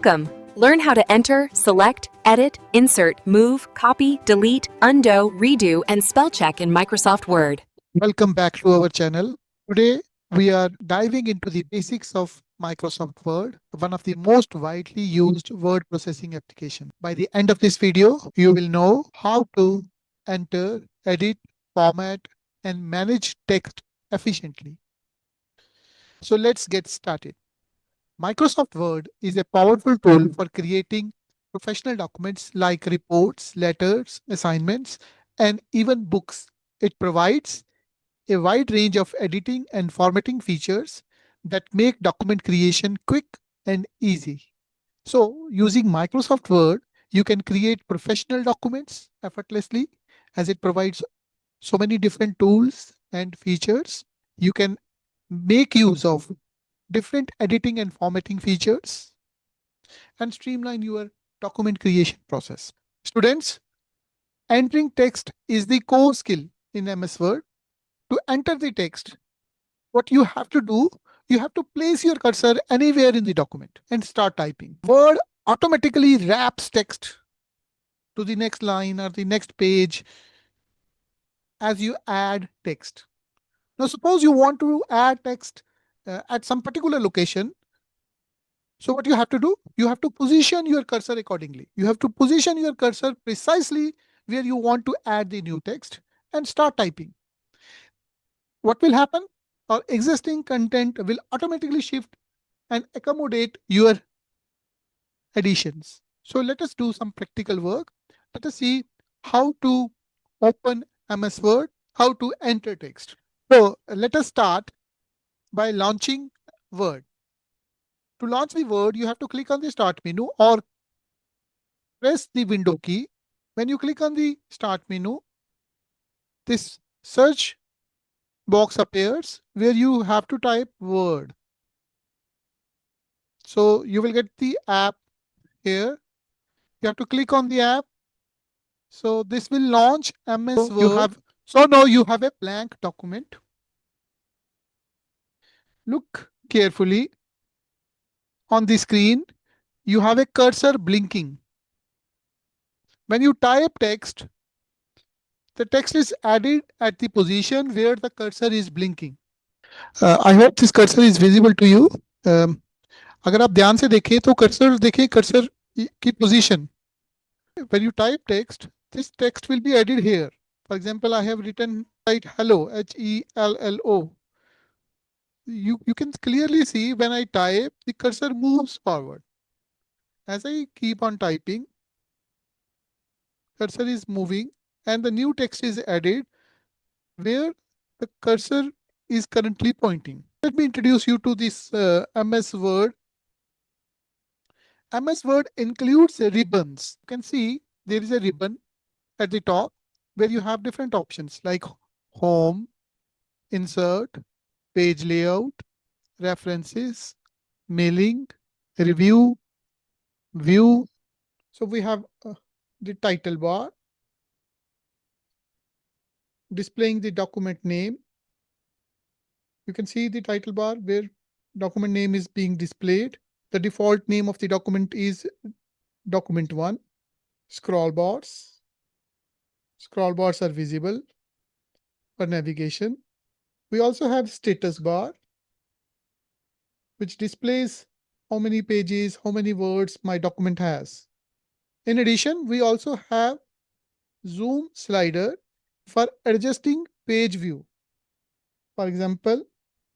Welcome. Learn how to enter, select, edit, insert, move, copy, delete, undo, redo, and spell check in Microsoft Word. Welcome back to our channel. Today we are diving into the basics of Microsoft Word, one of the most widely used word processing application. By the end of this video, you will know how to enter, edit, format, and manage text efficiently. So let's get started. Microsoft Word is a powerful tool for creating professional documents like reports, letters, assignments, and even books. It provides a wide range of editing and formatting features that make document creation quick and easy. So, using Microsoft Word, you can create professional documents effortlessly as it provides so many different tools and features. You can make use of different editing and formatting features and streamline your document creation process. Students, entering text is the core skill in MS Word. To enter the text, what you have to do, you have to place your cursor anywhere in the document and start typing. Word automatically wraps text to the next line or the next page as you add text. Now, suppose you want to add text at some particular location. So what you have to do, you have to position your cursor accordingly. You have to position your cursor precisely where you want to add the new text and start typing. What will happen? Our existing content will automatically shift and accommodate your additions. So let us do some practical work. Let us see how to open MS Word, how to enter text. So let us start by launching Word. To launch the Word, you have to click on the Start menu or press the Window key. When you click on the Start menu, this search box appears where you have to type Word. So you will get the app here. You have to click on the app. So this will launch MS Word. So now you have a blank document. Look carefully on the screen. You have a cursor blinking. When you type text, the text is added at the position where the cursor is blinking. I hope this cursor is visible to you. अगर आप ध्यान से देखें तो cursor देखें cursor की position. When you type text, this text will be added here. For example, I have written write hello, HELLO. You can clearly see when I type, the cursor moves forward. As I keep on typing, cursor is moving and the new text is added where the cursor is currently pointing. Let me introduce you to this MS Word. MS Word includes ribbons. You can see there is a ribbon at the top where you have different options like home, insert, page layout, references, mailing, review, view. So we have the title bar displaying the document name. You can see the title bar where document name is being displayed. The default name of the document is document 1. Scroll bars. Scroll bars are visible for navigation. We also have status bar, which displays how many pages, how many words my document has. In addition, we also have zoom slider for adjusting page view. For example,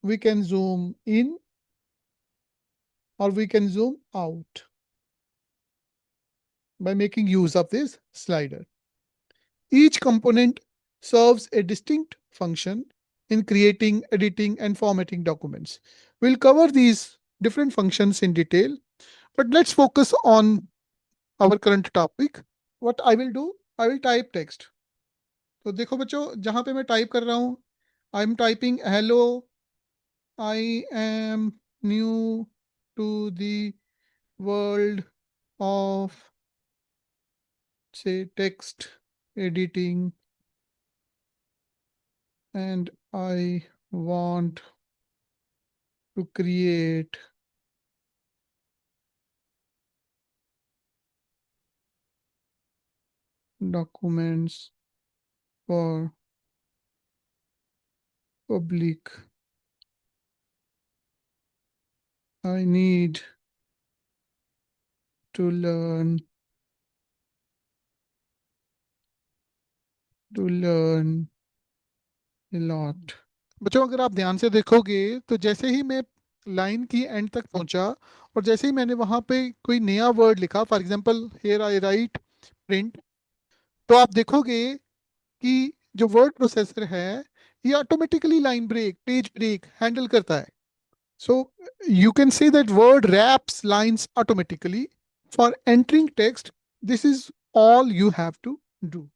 we can zoom in or we can zoom out by making use of this slider. Each component serves a distinct function in creating, editing, and formatting documents. We'll cover these different functions in detail, but let's focus on our current topic. What I will do, I will type text. तो देखो बच्चों, जहां पे मैं type कर रहा हूं, I am typing hello, I am new to the world of say text editing and I want to create documents for public. I need to learn a lot. बच्चों अगर आप ध्यान से देखोगे तो जैसे ही मैं लाइन की एंड तक पहुंचा और जैसे ही मैंने वहां पे कोई नया वर्ड लिखा, for example here I write print, तो आप देखोगे कि जो वर्ड प्रोसेसर है ये automatically line break, page break handle करता है. So you can say that word wraps lines automatically. For entering text, this is all you have to do.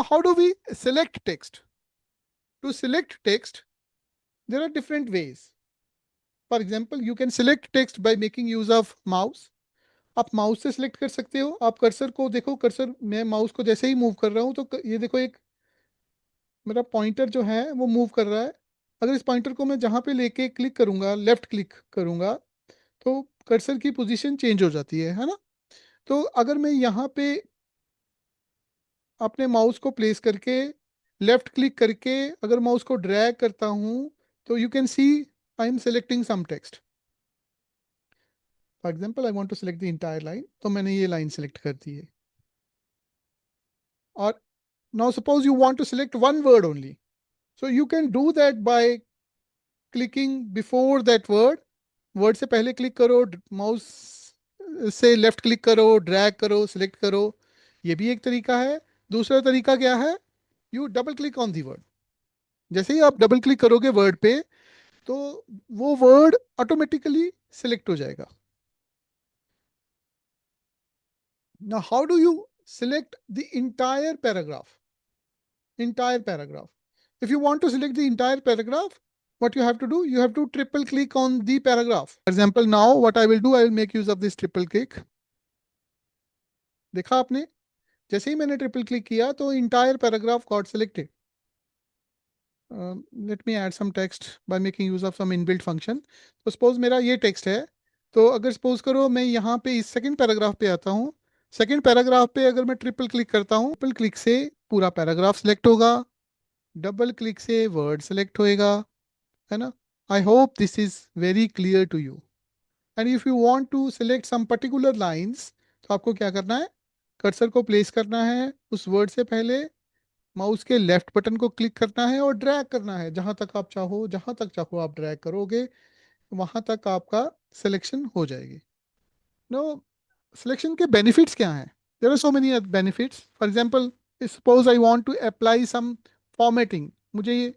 How do we select text? To select text, there are different ways. For example, you can select text by making use of mouse. आप mouse से select कर सकते हो. आप cursor को देखो, cursor मैं mouse को जैसे ही मूव कर रहा हूँ तो ये देखो एक मेरा पॉइंटर जो है वो मूव कर रहा है. अगर इस पॉइंटर को मैं जहाँ पे लेके क्लिक करूंगा, लेफ्ट क्लिक करूंगा, तो कर्सर की पोजीशन चेंज हो जाती है ना. तो अगर मैं यहाँ पे अपने माउस को प्लेस करके लेफ्ट क्लिक करके अगर माउस को ड्रैग करता हूँ तो you can see I am selecting some text. For example I want to select the entire line, तो मैंने ये लाइन सेलेक्ट कर दी है. और now suppose you want to select one word only, so you can do that by clicking before that word से पहले click करो, mouse से लेफ्ट क्लिक करो, ड्रैग करो, सिलेक्ट करो. ये भी एक तरीका है. दूसरा तरीका क्या है? You double click on the word. जैसे ही आप डबल क्लिक करोगे वर्ड पे तो वो वर्ड ऑटोमेटिकली सिलेक्ट हो जाएगा. Now how do you select the entire paragraph? Entire paragraph. If you want to select the entire paragraph, what you have to do, you have to triple click on the paragraph. For example, now what I will do, I will make use of this triple click. देखा आपने, जैसे ही मैंने triple click किया तो entire paragraph got selected. Let me add some text by making use of some inbuilt function. तो suppose मेरा ये text है, तो अगर सपोज करो मैं यहाँ पे इस सेकंड पैराग्राफ पे आता हूँ. सेकंड पैराग्राफ पे अगर मैं ट्रिपल क्लिक करता हूँ, ट्रिपल क्लिक से पूरा पैराग्राफ सिलेक्ट होगा, डबल क्लिक से वर्ड सिलेक्ट होएगा, है ना. I hope this is very clear to you. And if you want to select some particular lines, तो आपको क्या करना है, कर्सर को प्लेस करना है उस वर्ड से पहले, माउस के लेफ्ट बटन को क्लिक करना है और ड्रैग करना है. जहां तक आप चाहो, जहां तक चाहो आप ड्रैग करोगे, वहां तक आपका सिलेक्शन हो जाएगी. नो, सिलेक्शन के बेनिफिट्स क्या हैं? There are so many benefits. For example, suppose I want to apply some formatting. मुझे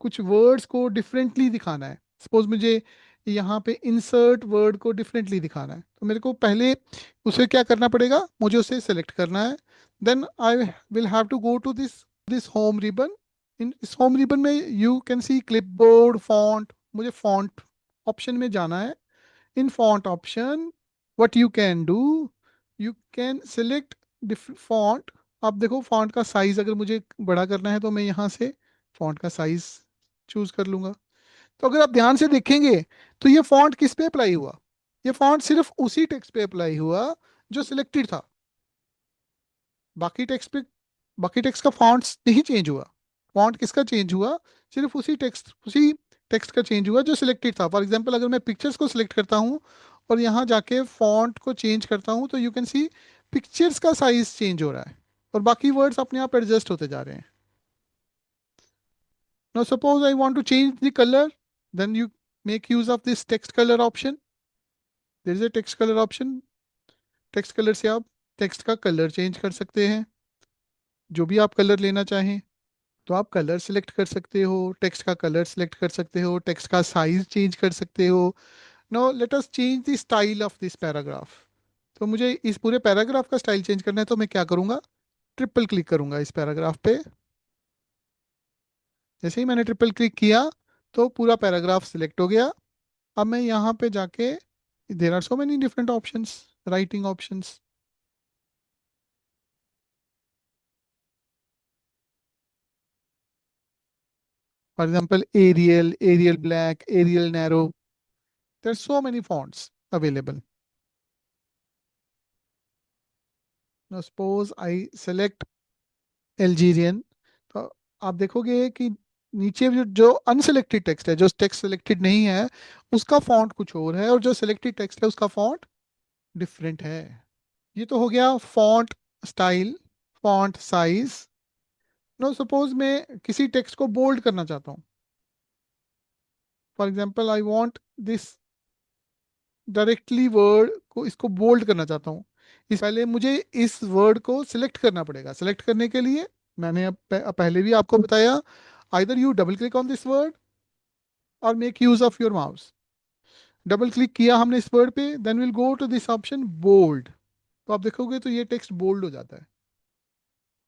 कुछ वर्ड्स को डिफरेंटली दिखाना है. सपोज मुझे यहाँ पे इंसर्ट वर्ड को डिफरेंटली दिखाना है, तो मेरे को पहले उसे क्या करना पड़ेगा, मुझे उसे सेलेक्ट करना है. Then I will have to go to this home ribbon. In इस होम रिबन में you can see clipboard, font. मुझे फॉन्ट ऑप्शन में जाना है. In font option what you can do, you can select font. आप देखो font का size अगर मुझे बड़ा करना है तो मैं यहाँ से फॉन्ट का साइज चूज कर लूंगा. तो अगर आप ध्यान से देखेंगे तो ये फॉन्ट किस पे अप्लाई हुआ? ये फॉन्ट सिर्फ उसी टेक्स्ट पे अप्लाई हुआ जो सिलेक्टेड था. बाकी टेक्स्ट पे, बाकी टेक्स्ट का फॉन्ट नहीं चेंज हुआ. फॉन्ट किसका चेंज हुआ? सिर्फ उसी टेक्स्ट का चेंज हुआ जो सिलेक्टेड था. फॉर एग्जाम्पल, अगर मैं पिक्चर्स को सिलेक्ट करता हूँ और यहाँ जाके फॉन्ट को चेंज करता हूँ, तो यू कैन सी पिक्चर्स का साइज चेंज हो रहा है और बाकी वर्ड्स अपने आप एडजस्ट होते जा रहे हैं. Now suppose I want to change the color, then you make use of this text color option. There is a text color option. Text colour से आप टेक्स्ट का कलर चेंज कर सकते हैं, जो भी आप कलर लेना चाहें. तो आप कलर सिलेक्ट कर सकते हो, टेक्स्ट का कलर सिलेक्ट कर सकते हो, टेक्स्ट का साइज चेंज कर सकते हो. Now let us change the style of this paragraph. तो मुझे इस पूरे पैराग्राफ का स्टाइल चेंज करना है, तो मैं क्या करूँगा, ट्रिपल क्लिक करूँगा इस पैराग्राफ पे. जैसे ही मैंने ट्रिपल क्लिक किया तो पूरा पैराग्राफ सिलेक्ट हो गया. अब मैं यहाँ पे जाके There are so many different options, writing options. For example, Arial, Arial Black, Arial Narrow. There are so many fonts available. Now suppose I select Algerian. तो आप देखोगे कि नीचे जो अनसिलेक्टेड टेक्स्ट है, जो टेक्स्ट सिलेक्टेड नहीं है, उसका फॉन्ट कुछ और है, और जो सिलेक्टेड टेक्स्ट है उसका फॉन्ट डिफरेंट है। ये तो हो गया font style, font size. No suppose मैं किसी टेक्स्ट को बोल्ड करना चाहता हूँ। For example I want this directly word को, इसको बोल्ड करना चाहता हूँ। इस पहले मुझे इस वर्ड को सिलेक्ट करना पड़ेगा। सिलेक्ट करने के लिए मैंने पहले भी आपको बताया, either you double click on this word और make use of your mouse. Double click किया हमने इस वर्ड पे, then will go to this option bold. तो आप देखोगे तो ये टेक्स्ट बोल्ड हो जाता है।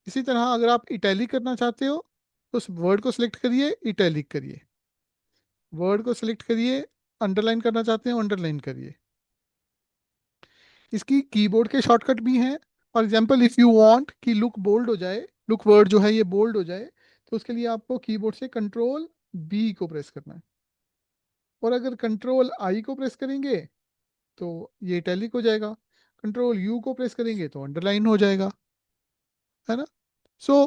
इसी तरह अगर आप इटैलिक करना चाहते हो तो उस वर्ड को सिलेक्ट करिए, इटैलिक करिए। वर्ड को सिलेक्ट करिए, अंडरलाइन करना चाहते हो अंडरलाइन करिए। इसकी कीबोर्ड के शॉर्टकट भी हैं। For example if you want कि लुक बोल्ड हो जाए, लुक वर्ड जो है ये बोल्ड हो जाए, तो उसके लिए आपको कीबोर्ड से कंट्रोल बी को प्रेस करना है। और अगर कंट्रोल आई को प्रेस करेंगे तो ये इटैलिक हो जाएगा। कंट्रोल यू को प्रेस करेंगे तो अंडरलाइन हो जाएगा, है ना। सो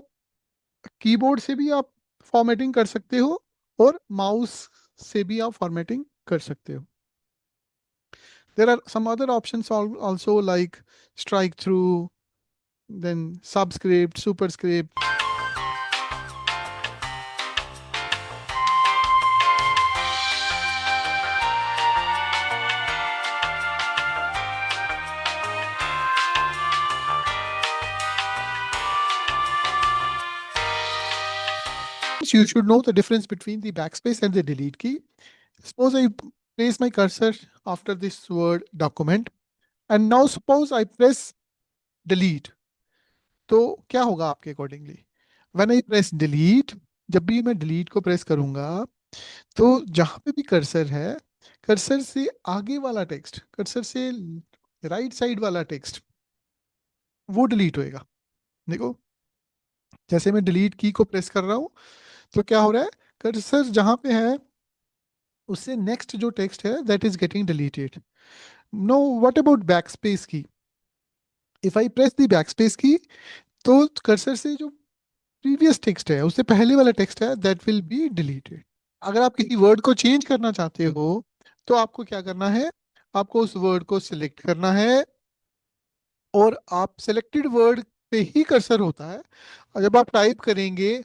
कीबोर्ड से भी आप फॉर्मेटिंग कर सकते हो और माउस से भी आप फॉर्मेटिंग कर सकते हो। There are some other options also like strike through, then subscript, superscript. You should know the difference between the backspace and the delete key. Suppose I place my cursor after this word document, and now suppose I press delete. तो क्या होगा आपके accordingly? When I press delete, जब भी मैं delete को press करूंगा तो जहां पे भी कर्सर है, कर्सर से आगे वाला टेक्स्ट, कर्सर से राइट साइड वाला टेक्स्ट, वो डिलीट होएगा। देखो, जैसे मैं डिलीट की को प्रेस कर रहा हूँ तो क्या हो रहा है, कर्सर जहां पे है उससे नेक्स्ट जो टेक्स्ट है that is getting deleted. No, what about backspace key? If I press the backspace key, तो कर्सर से जो प्रीवियस टेक्स्ट है, उससे पहले वाला टेक्स्ट है, दैट विल बी डिलीटेड। अगर आप किसी वर्ड को चेंज करना चाहते हो तो आपको क्या करना है, आपको उस वर्ड को सिलेक्ट करना है, और आप सिलेक्टेड वर्ड पे ही कर्सर होता है। और जब आप टाइप करेंगे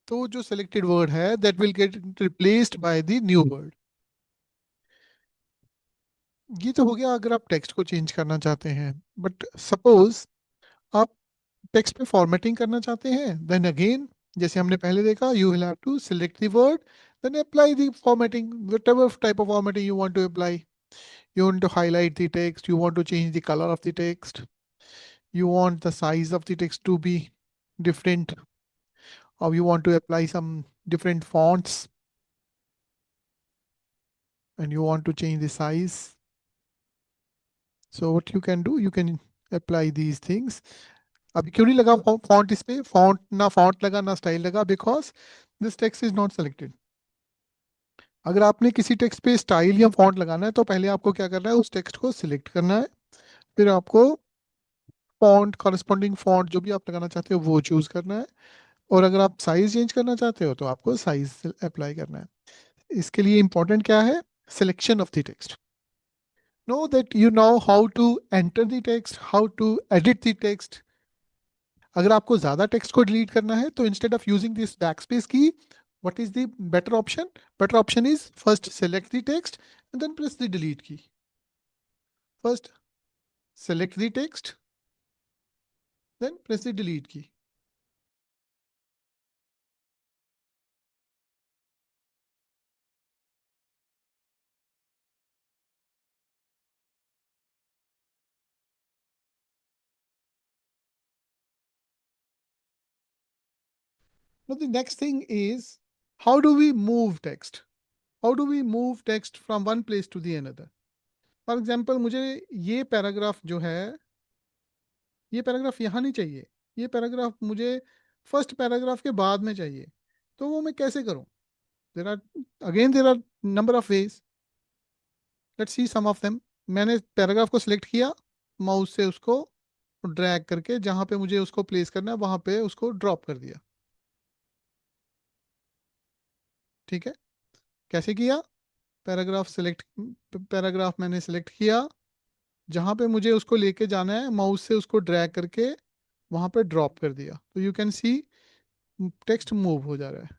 तो जो सिलेक्टेड वर्ड है that will get replaced by the new word. ये तो हो गया अगर आप टेक्स्ट को चेंज करना चाहते हैं। बट सपोज आप टेक्स्ट पे फॉर्मेटिंग करना चाहते हैं, देन अगेन जैसे हमने पहले देखा, you will have to select the word, then apply the formatting, whatever type of formatting you want to apply. You want to highlight the text, you want to change the color of the text, you want the size of the text to be different, or you want to apply some different fonts and you want to change the size. So what you can do, you can apply these things. अभी क्यों नहीं लगा font? इस पे font ना, font लगा ना style लगा, because this text is not selected. अगर आपने किसी टेक्स्ट पे स्टाइल या फॉन्ट लगाना है तो पहले आपको क्या करना है, उस टेक्स्ट को सिलेक्ट करना है, फिर आपको फॉन्ट, कॉरेस्पॉन्डिंग फॉन्ट जो भी आप लगाना चाहते हो वो चूज करना है। और अगर आप साइज चेंज करना चाहते हो तो आपको साइज अप्लाई करना है। इसके लिए इंपॉर्टेंट क्या है? Selection of the text. Now that you know how to enter the text, how to edit the text. अगर आपको ज्यादा टेक्स्ट को डिलीट करना है तो instead of using this backspace key, what is the better option? Better option is first select the text and then press the delete key. First select the text, then press the delete key. Now the next thing is, how do we move text? How do we move text from one place to the another? For example, मुझे ये paragraph जो है, ये paragraph यहाँ नहीं चाहिए, ये paragraph मुझे फर्स्ट पैराग्राफ के बाद में चाहिए, तो वो मैं कैसे करूँ? There are number of ways. Let's see some of them. मैंने पैराग्राफ को सिलेक्ट किया, माउस से उसको ड्रैग करके जहां पे मुझे उसको प्लेस करना है वहां पे उसको ड्रॉप कर दिया। ठीक है, कैसे किया? पैराग्राफ मैंने सिलेक्ट किया, जहां पे मुझे उसको लेके जाना है माउस से उसको ड्रैग करके वहां पे ड्रॉप कर दिया, तो you can C text move हो जा रहा है।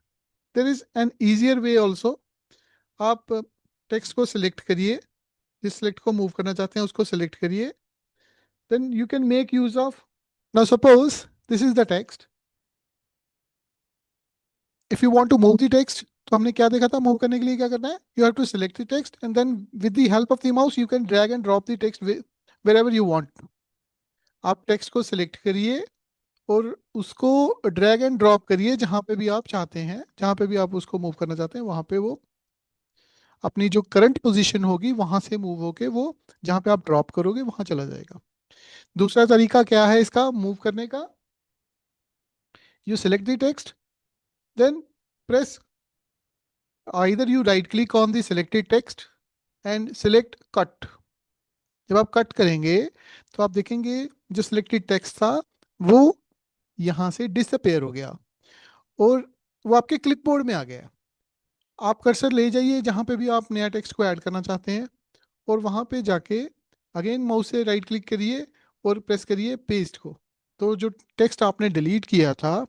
There is an easier way also. आप टेक्स्ट को सिलेक्ट करिए, जिस सिलेक्ट को मूव करना चाहते हैं उसको सिलेक्ट करिए, then you can make use of, now suppose this is the text. If you want to move the text, तो हमने क्या देखा था, मूव करने के लिए क्या करना है? You have to select the text and then with the help of the mouse you can drag and drop the text wherever you want. आप टेक्स्ट को सिलेक्ट करिए और उसको ड्रैग एंड ड्रॉप करिए जहां पे भी आप चाहते हैं, जहां पे भी आप उसको मूव करना चाहते हैं वहां पे वो अपनी जो करंट पोजीशन होगी वहां से मूव होके वो जहां पे आप ड्रॉप करोगे वहां चला जाएगा। दूसरा तरीका क्या है इसका मूव करने का? You select the text, then press, either you right click on the selected text and select cut. जब आप कट करेंगे तो आप देखेंगे जो सिलेक्टेड टेक्स्ट था वो यहाँ से डिसअपेयर हो गया और वो आपके क्लिपबोर्ड में आ गया। आप कर्सर ले जाइए जहाँ पे भी आप नया टेक्स्ट को ऐड करना चाहते हैं और वहाँ पे जाके अगेन माउस से राइट क्लिक करिए और प्रेस करिए पेस्ट को। तो जो टेक्स्ट आपने डिलीट किया था,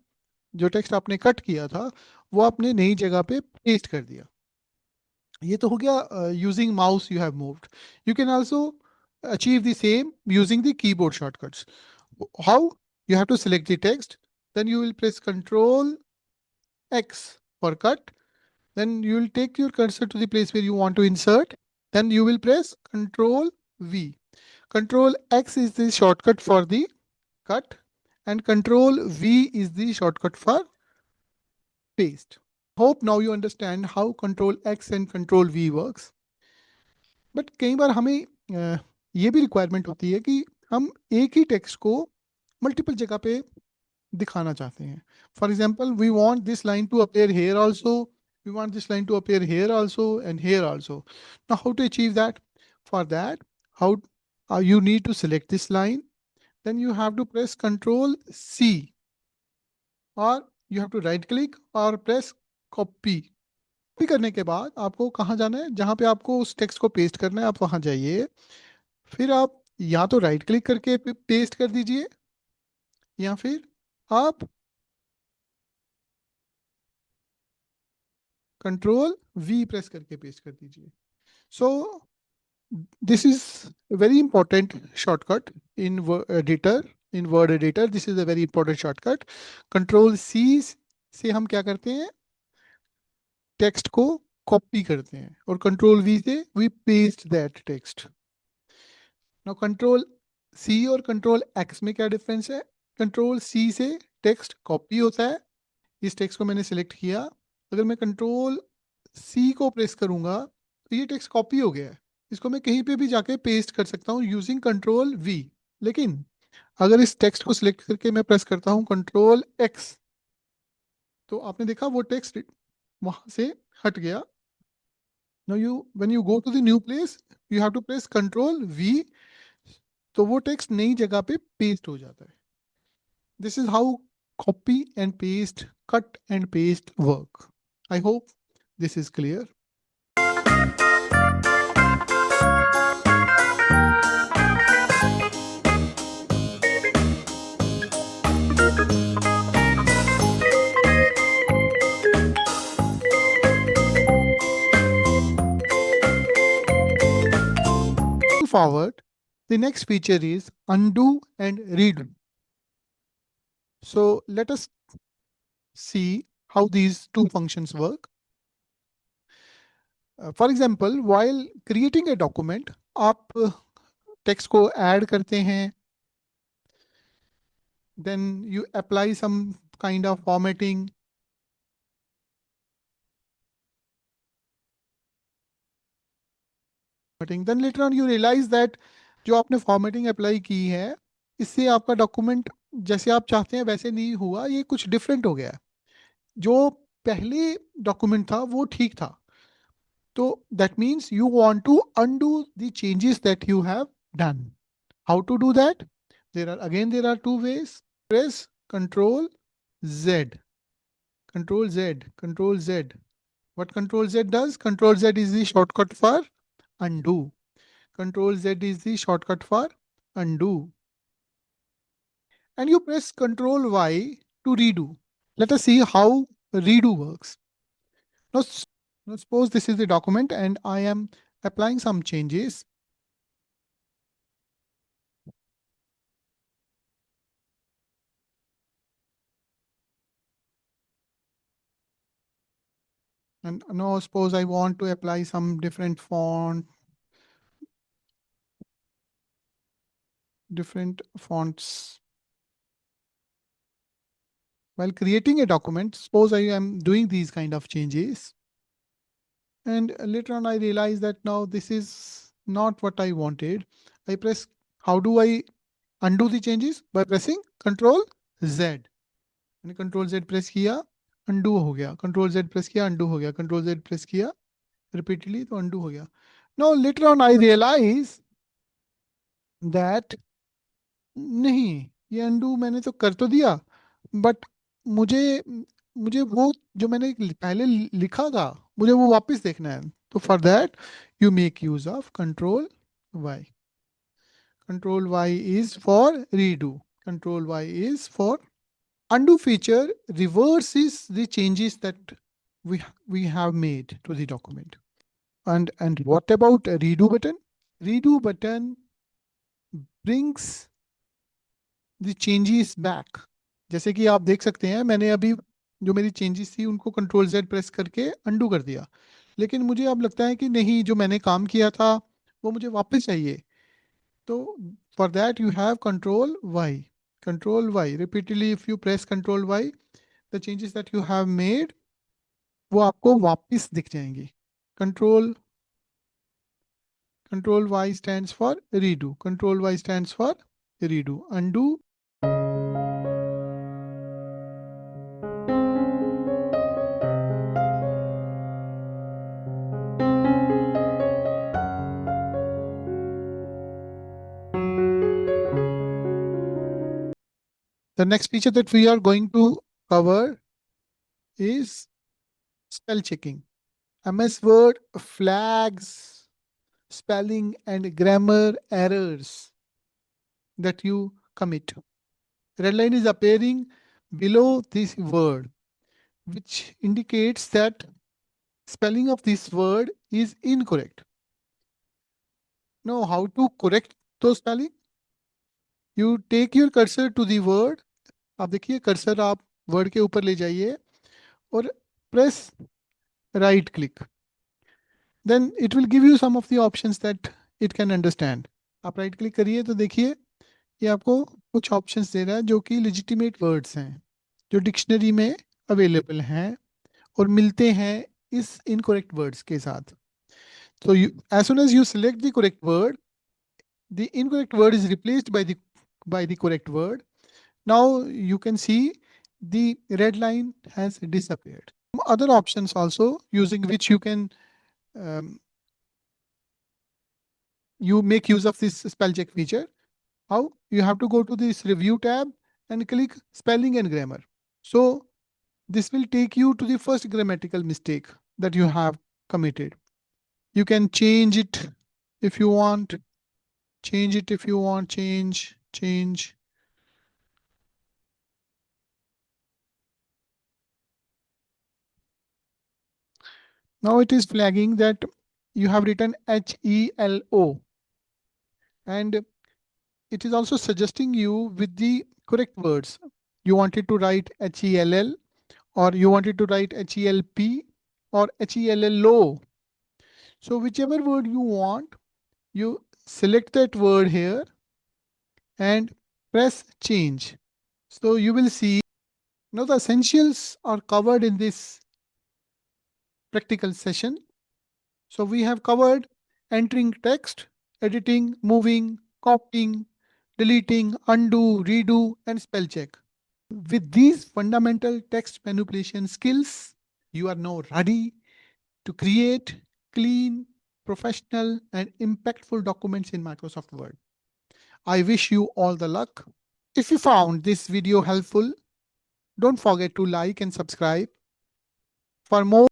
जो टेक्स्ट आपने कट किया था, वो आपने नई जगह पे पेस्ट कर दिया। ये तो हो गया using mouse you have moved. You can also achieve the same using the keyboard shortcuts. How? You have to select the text, then you will press Control X for cut, then you will take your cursor to the place where you want to insert, then you will press Control V. Control X is the shortcut for the cut and Control V is the shortcut for paste. Hope now you understand how Control X and Control V works. But कई बार हमें ये भी requirement होती है कि हम एक ही text को मल्टीपल जगह पे दिखाना चाहते हैं। For example, we want this line to appear here also, we want this line to appear here also and here also. Now how to achieve that? For that, how you need to select this line, then you have to press Control C or you have to right click or press copy. Copy करने के बाद आपको कहाँ जाना है, जहाँ पे आपको उस टेक्स्ट को पेस्ट करना है आप वहाँ जाइए। फिर आप या तो राइट क्लिक करके पेस्ट कर दीजिए या फिर आप कंट्रोल वी प्रेस करके पेस्ट कर दीजिए। So this is very important shortcut in editor, in word editor. This is a very important shortcut. Control C से हम क्या करते हैं, टेक्स्ट को कॉपी करते हैं और कंट्रोल वी से we paste that text. Now control C और कंट्रोल एक्स में क्या डिफरेंस है? कंट्रोल सी से टेक्स्ट कॉपी होता है, इस टेक्स्ट को मैंने सिलेक्ट किया, अगर मैं कंट्रोल सी को प्रेस करूंगा तो ये टेक्स्ट कॉपी हो गया है, इसको मैं कहीं पे भी जाके पेस्ट कर सकता हूँ यूजिंग कंट्रोल वी। लेकिन अगर इस टेक्स्ट को सिलेक्ट करके मैं प्रेस करता हूँ कंट्रोल एक्स, तो आपने देखा वो टेक्स्ट वहां से हट गया। Now you when you go to the new place you have to press control V, तो वो टेक्स्ट नई जगह पे पेस्ट हो जाता है। This is how copy and paste, cut and paste work. I hope this is clear. Forward, the next feature is undo and redo. So let us see how these two functions work. For example, while creating a document, आप text को add करते हैं, then you apply some kind of formatting, then later on you realize that जो आपने formatting apply की है इससे आपका डॉक्यूमेंट जैसे आप चाहते हैं वैसे नहीं हुआ, ये कुछ डिफरेंट हो गया है। जो पहले डॉक्यूमेंट था वो ठीक था, तो that means you want to undo the changes that you have done. How to do that? There are two ways. Press Control Z. Control Z. Control Z. What Control Z does? Control Z is the shortcut for undo. Control Z is the shortcut for undo. And you press Control Y to redo. Let us see how redo works. Now, now suppose this is the document and I am applying some changes. And now suppose I want to apply some different font, different fonts. While creating a document, suppose I am doing these kind of changes. And later on I realize that now this is not what I wanted. I press, how do I undo the changes? By pressing Control Z. मैंने Control Z press किया, undo हो गया, Control Z press किया, undo हो गया, Control Z press किया repeatedly तो undo हो गया. Now later on I realize that नहीं, ये undo मैंने तो कर तो दिया, but मुझे मुझे वो जो मैंने पहले लिखा था मुझे वो वापस देखना है. तो for that you make use of Control Y. Control Y is for redo. Control Y is for undo feature reverses the changes that we have made to the document. And what about a redo button? Redo button brings the changes back. जैसे कि आप देख सकते हैं मैंने अभी जो मेरी चेंजेस थी उनको कंट्रोल Z प्रेस करके अंडू कर दिया, लेकिन मुझे अब लगता है कि नहीं, जो मैंने काम किया था वो मुझे वापस चाहिए. तो for that you have control Y. Control Y repeatedly if you press control Y, the changes that you have made वो आपको वापस दिख जाएंगी. Control Control Y stands for redo. Control Y stands for redo. Undo. The next feature that we are going to cover is spell checking. MS Word flags spelling and grammar errors that you commit. Red line is appearing below this word, which indicates that spelling of this word is incorrect. Now, how to correct those spelling? You take your cursor to the word. आप देखिए cursor आप word के ऊपर ले जाइए और press right click. Then it will give you some of the options that it can understand. आप right click करिए तो देखिए ये आपको कुछ ऑप्शंस दे रहा है जो कि लेजिटिमेट वर्ड्स हैं, जो डिक्शनरी में अवेलेबल हैं और मिलते हैं इस इनकरेक्ट वर्ड्स के साथ. So as soon as you select the correct word, the incorrect word is replaced by the correct word. Now you can see the red line has disappeared. Other options also using which you can you make use of this spell check feature. How? You have to go to this review tab and click spelling and grammar. So this will take you to the first grammatical mistake that you have committed. You can change it if you want. Change it if you want. Change. Now it is flagging that you have written HELO, and it is also suggesting you with the correct words. You wanted to write HELL, or you wanted to write HELP, or HELLO. So whichever word you want, you select that word here and press change. So you will see now the essentials are covered in this practical session. So we have covered entering text, editing, moving, copying, deleting, undo, redo, and spell check. With these fundamental text manipulation skills, you are now ready to create clean, professional, and impactful documents in Microsoft Word. I wish you all the luck. If you found this video helpful, don't forget to like and subscribe. For more